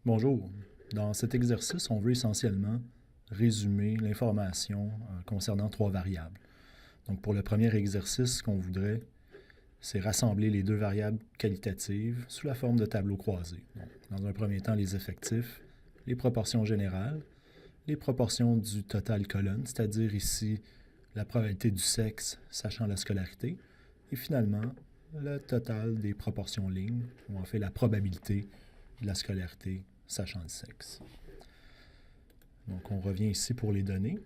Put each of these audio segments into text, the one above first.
Bonjour. Dans cet exercice, on veut essentiellement résumer l'information concernant trois variables. Donc, pour le premier exercice, ce qu'on voudrait, c'est rassembler les deux variables qualitatives sous la forme de tableaux croisés. Donc, dans un premier temps, les effectifs, les proportions générales, les proportions du total colonne, c'est-à-dire ici la probabilité du sexe sachant la scolarité, et finalement, le total des proportions lignes, ou en fait la probabilité de la scolarité sachant le sexe. Donc, on revient ici pour les données.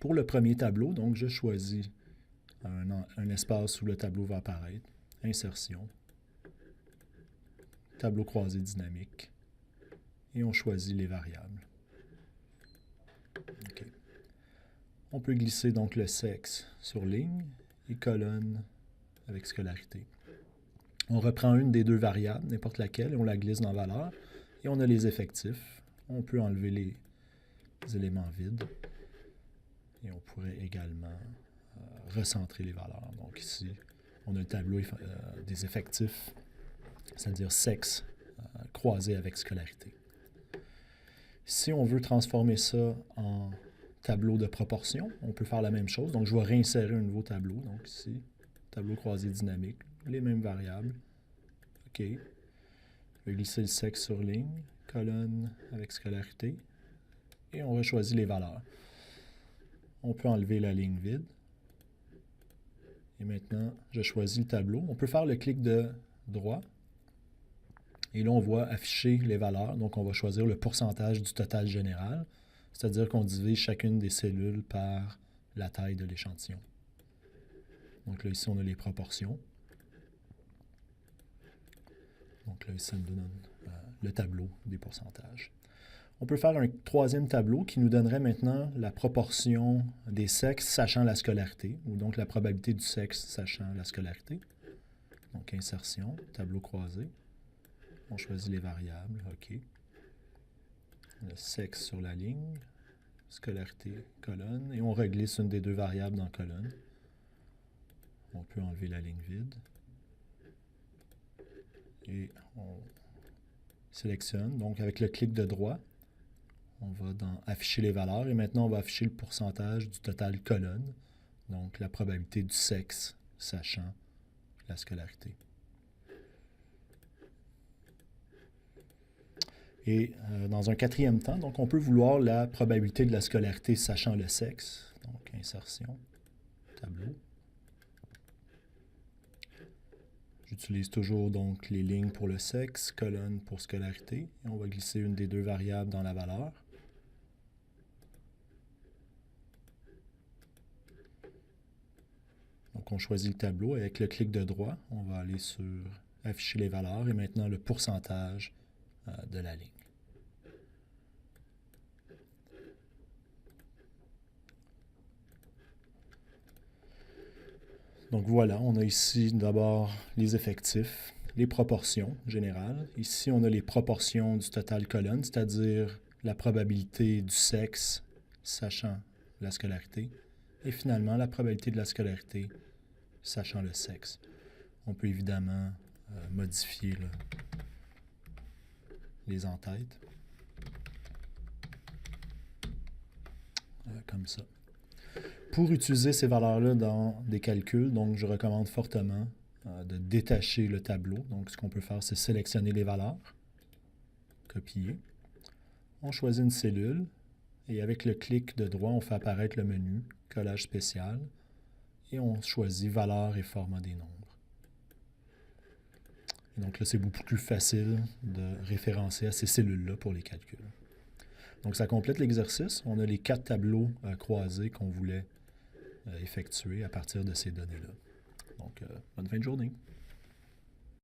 Pour le premier tableau, donc, je choisis un espace où le tableau va apparaître. Insertion. Tableau croisé dynamique. Et on choisit les variables. Okay. On peut glisser donc le sexe sur ligne et colonne avec scolarité. On reprend une des deux variables, n'importe laquelle, et on la glisse dans valeur. Et on a les effectifs. On peut enlever les éléments vides. Et on pourrait également recentrer les valeurs. Donc ici, on a le tableau des effectifs, c'est-à-dire sexe croisé avec scolarité. Si on veut transformer ça en tableau de proportion, on peut faire la même chose. Donc je vais réinsérer un nouveau tableau. Donc ici, tableau croisé dynamique, les mêmes variables. OK. Je vais glisser le sexe sur ligne, colonne avec scolarité, et on rechoisit les valeurs. On peut enlever la ligne vide. Et maintenant, je choisis le tableau. On peut faire le clic de droit. Et là, on voit afficher les valeurs. Donc, on va choisir le pourcentage du total général. C'est-à-dire qu'on divise chacune des cellules par la taille de l'échantillon. Donc là, ici, on a les proportions. Donc là, ici, ça nous donne le tableau des pourcentages. On peut faire un troisième tableau qui nous donnerait maintenant la proportion des sexes sachant la scolarité, ou donc la probabilité du sexe sachant la scolarité. Donc, insertion, tableau croisé. On choisit les variables, OK. Le sexe sur la ligne, scolarité, colonne, et on reglisse une des deux variables dans colonne. On peut enlever la ligne vide. Et on sélectionne. Donc, avec le clic de droit, on va dans afficher les valeurs et maintenant on va afficher le pourcentage du total colonne, donc la probabilité du sexe sachant la scolarité. Et dans un quatrième temps, donc on peut vouloir la probabilité de la scolarité sachant le sexe. Donc insertion, tableau. J'utilise toujours donc les lignes pour le sexe, colonne pour scolarité. Et on va glisser une des deux variables dans la valeur. Donc, on choisit le tableau. Avec le clic de droit, on va aller sur « Afficher les valeurs » et maintenant le pourcentage de la ligne. Donc voilà, on a ici d'abord les effectifs, les proportions générales. Ici, on a les proportions du total colonne, c'est-à-dire la probabilité du sexe sachant la scolarité. Et finalement, la probabilité de la scolarité sachant le sexe. On peut évidemment modifier là, les entêtes. Comme ça. Pour utiliser ces valeurs-là dans des calculs, donc je recommande fortement de détacher le tableau. Donc ce qu'on peut faire, c'est sélectionner les valeurs, copier. On choisit une cellule et avec le clic de droit, on fait apparaître le menu collage spécial et on choisit valeurs et format des nombres. Et donc là, c'est beaucoup plus facile de référencer à ces cellules-là pour les calculs. Donc ça complète l'exercice. On a les 4 tableaux croisés qu'on voulait effectuer à partir de ces données-là. Donc, bonne fin de journée.